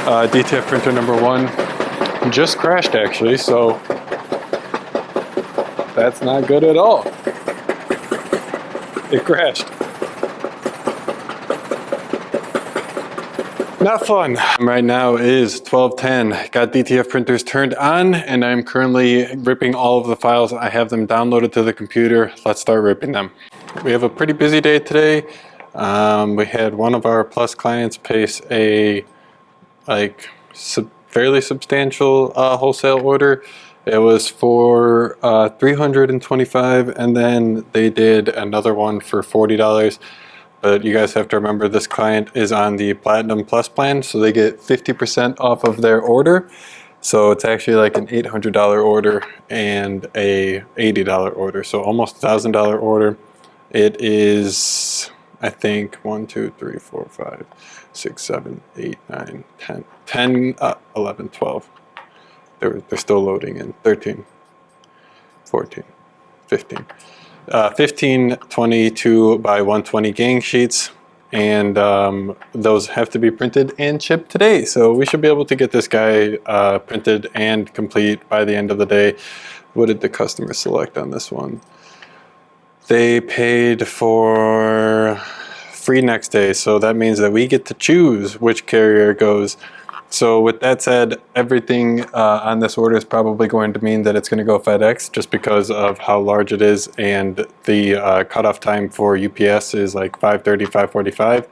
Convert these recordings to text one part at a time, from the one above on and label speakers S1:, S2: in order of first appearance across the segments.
S1: DTF printer number 1 just crashed actually, so that's not good at all. It crashed. Not fun. Right now is 12:10. Got DTF printers turned on and I'm currently ripping all of the files. I have them downloaded to the computer. Let's start ripping them. We have a pretty busy day today. We had one of our Plus clients place a fairly substantial wholesale order. It was for $325 and then they did another one for $40. But you guys have to remember this client is on the Platinum Plus plan, so they get 50% off of their order. So it's actually like an $800 order and a $80 order, so almost $1,000 order. It is, I think, 1, 2, 3, 4, 5, 6, 7, 8, 9, 10, 11, 12. They're still loading in. 13, 14, 15. 15 22 by 120 gang sheets, and those have to be printed and shipped today. So we should be able to get this guy printed and complete by the end of the day. What did the customer select on this one? They paid for free next day, so that means that we get to choose which carrier goes. So with that said, everything on this order is probably going to mean that it's going to go FedEx just because of how large it is, and the cutoff time for UPS is like 5:30, 5:45,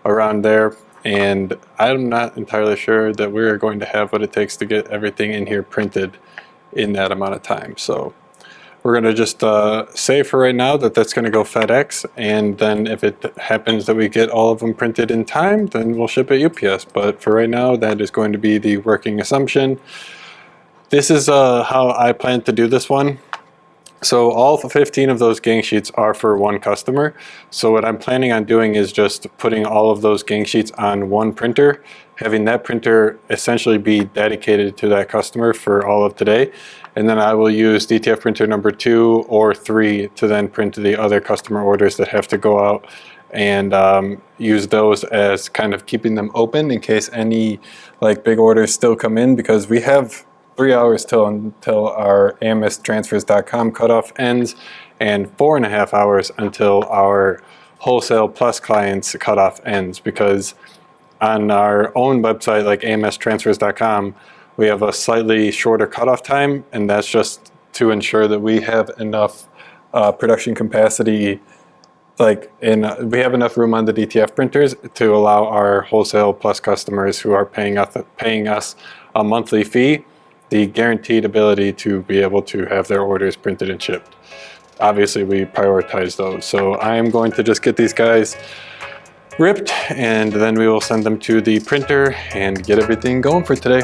S1: around there. And I'm not entirely sure that we're going to have what it takes to get everything in here printed in that amount of time. So we're going to just say for right now that that's going to go FedEx, and then if it happens that we get all of them printed in time, then we'll ship it UPS. But for right now, that is going to be the working assumption. This is how I plan to do this one. So all 15 of those gang sheets are for one customer. So what I'm planning on doing is just putting all of those gang sheets on one printer, having that printer essentially be dedicated to that customer for all of today. And then I will use DTF printer number 2 or 3 to then print the other customer orders that have to go out, and use those as kind of keeping them open in case any like big orders still come in, because we have 3 hours until our amstransfers.com cutoff ends, and 4.5 hours until our wholesale plus clients cutoff ends, because on our own website like amstransfers.com we have a slightly shorter cutoff time, and that's just to ensure that we have enough production capacity, we have enough room on the DTF printers to allow our wholesale plus customers who are paying us a monthly fee the guaranteed ability to be able to have their orders printed and shipped. Obviously we prioritize those. So I am going to just get these guys ripped, and then we will send them to the printer and get everything going for today.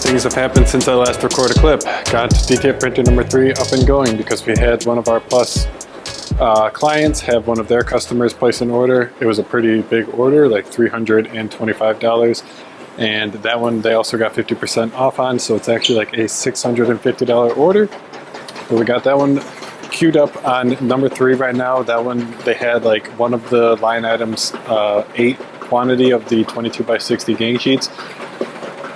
S1: Things have happened since I last recorded a clip. Got DTF printer number 3 up and going because we had one of our Plus clients have one of their customers place an order. It was a pretty big order, like $325, and that one they also got 50% off on, so it's actually like a $650 order. So we got that one queued up on number 3 right now. That one they had like one of the line items 8 quantity of the 22 by 60 gang sheets.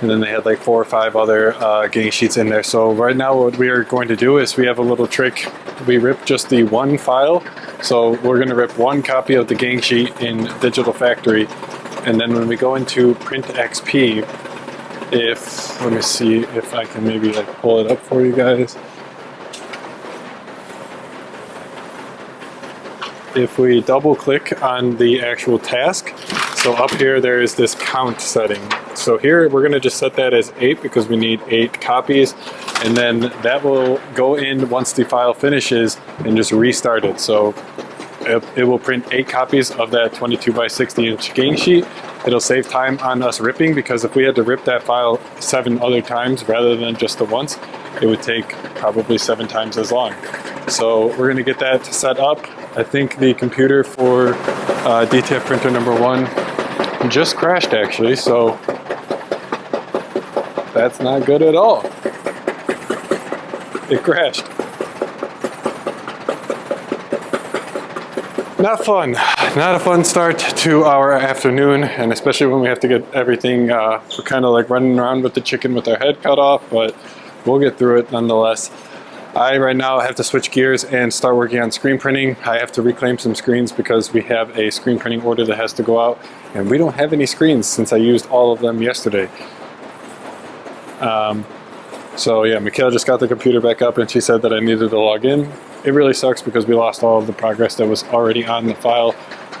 S1: And then they had like 4 or 5 other gang sheets in there. So right now what we are going to do is we have a little trick. We rip just the one file. So we're going to rip one copy of the gang sheet in Digital Factory. And then when we go into Print XP, let me see if I can maybe like pull it up for you guys. If we double click on the actual task, so up here there is this count setting. So here we're going to just set that as 8 because we need 8 copies. and then that will go in once the file finishes and just restart it. So it will print 8 copies of that 22 by 60 inch gang sheet. It'll save time on us ripping, because if we had to rip that file 7 other times rather than just the once, it would take probably 7 times as long. So we're gonna get that set up. I think the computer for DTF printer number 1 just crashed actually, so that's not good at all. It crashed. Not fun. Not a fun start to our afternoon, and especially when we have to get everything, we're kind of like running around with the chicken with our head cut off, but we'll get through it nonetheless. I right now have to switch gears and start working on screen printing. I have to reclaim some screens because we have a screen printing order that has to go out, and we don't have any screens since I used all of them yesterday. So yeah, Michaela just got the computer back up and she said that I needed to log in. It really sucks because we lost all of the progress that was already on the file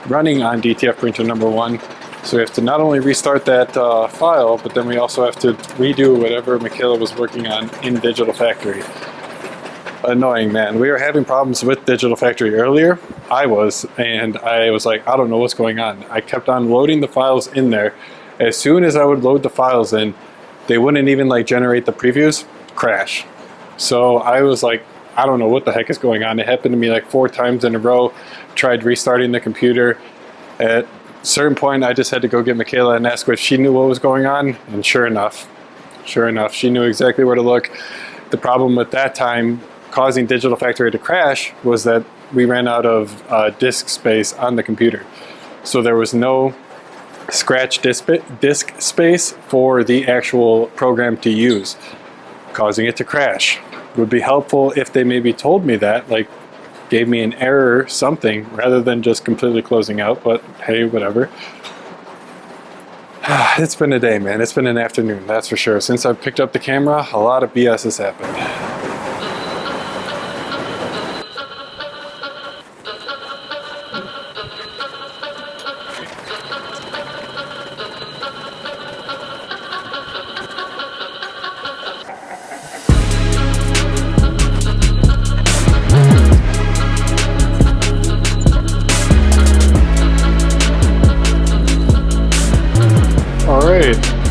S1: running on DTF printer number 1. So we have to not only restart that file, but then we also have to redo whatever Michaela was working on in Digital Factory. Annoying, man. We were having problems with Digital Factory earlier. I was like, I don't know what's going on. I kept on loading the files in there. As soon as I would load the files in, they wouldn't even like generate the previews, crash. So I was like, I don't know what the heck is going on. It happened to me like 4 times in a row. Tried restarting the computer. At a certain point, I just had to go get Michaela and ask her if she knew what was going on. And sure enough, she knew exactly where to look. The problem with that time causing Digital Factory to crash was that we ran out of disk space on the computer. So there was no scratch disk space for the actual program to use, causing it to crash. It would be helpful if they maybe told me that, like gave me an error or something, rather than just completely closing out, but hey, whatever. It's been a day, man. It's been an afternoon, that's for sure. Since I've picked up the camera, a lot of BS has happened.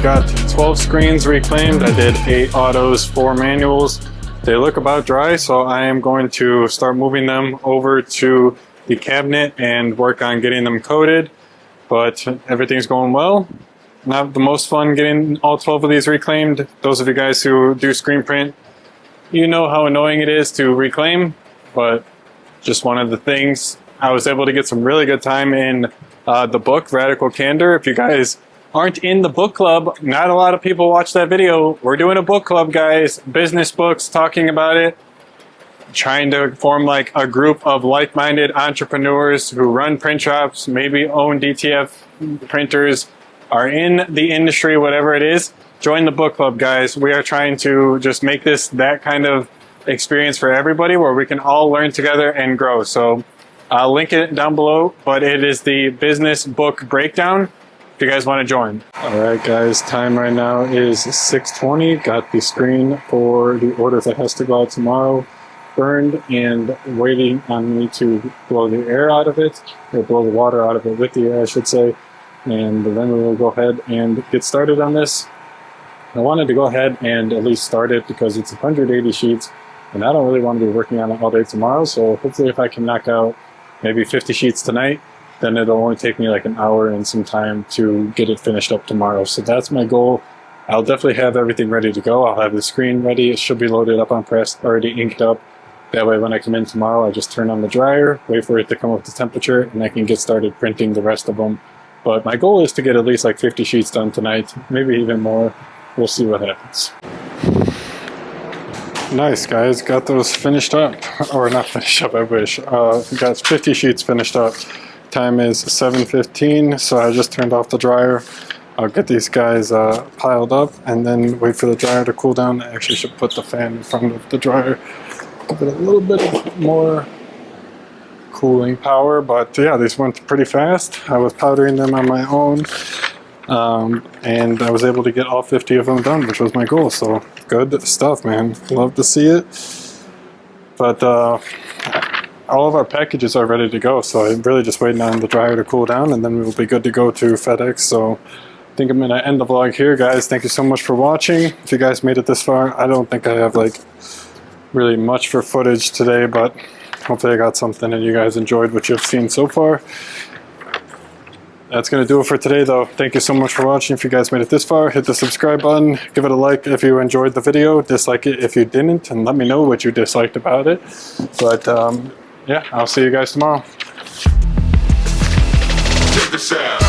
S1: Got 12 screens reclaimed. I did 8 autos, 4 manuals. They look about dry, so I am going to start moving them over to the cabinet and work on getting them coated. But everything's going well. Not the most fun getting all 12 of these reclaimed. Those of you guys who do screen print, you know how annoying it is to reclaim, but just one of the things. I was able to get some really good time in the book, Radical Candor. If you guys aren't in the book club, not a lot of people watch that video. We're doing a book club, guys. Business books, talking about it. Trying to form like a group of like-minded entrepreneurs who run print shops, maybe own DTF printers, are in the industry, whatever it is. Join the book club, guys. We are trying to just make this that kind of experience for everybody where we can all learn together and grow. So I'll link it down below, but it is the business book breakdown if you guys want to join. All right, guys, time right now is 6:20. Got the screen for the order that has to go out tomorrow burned and waiting on me to blow the air out of it, or blow the water out of it with the air, I should say. And then we will go ahead and get started on this. I wanted to go ahead and at least start it because it's 180 sheets and I don't really want to be working on it all day tomorrow. So hopefully if I can knock out maybe 50 sheets tonight, then it'll only take me like an hour and some time to get it finished up tomorrow. So that's my goal. I'll definitely have everything ready to go. I'll have the screen ready. It should be loaded up on press, already inked up. That way when I come in tomorrow, I just turn on the dryer, wait for it to come up to temperature, and I can get started printing the rest of them. But my goal is to get at least like 50 sheets done tonight, maybe even more. We'll see what happens. Nice, guys. Got those finished up. Or not finished up, I wish. Got 50 sheets finished up. Time is 7:15, so I just turned off the dryer. I'll get these guys piled up and then wait for the dryer to cool down. I actually should put the fan in front of the dryer. Give it a little bit more cooling power, but yeah, these went pretty fast. I was powdering them on my own, and I was able to get all 50 of them done, which was my goal. So good stuff, man. Love to see it. But all of our packages are ready to go, so I'm really just waiting on the dryer to cool down, and then we'll be good to go to FedEx. So I think I'm gonna end the vlog here, guys. Thank you so much for watching. If you guys made it this far, I don't think I have like really much for footage today, but hopefully I got something and you guys enjoyed what you've seen so far. That's going to do it for today, though. Thank you so much for watching. If you guys made it this far, hit the subscribe button. Give it a like if you enjoyed the video. Dislike it if you didn't, and let me know what you disliked about it. But yeah, I'll see you guys tomorrow.
S2: Check this out.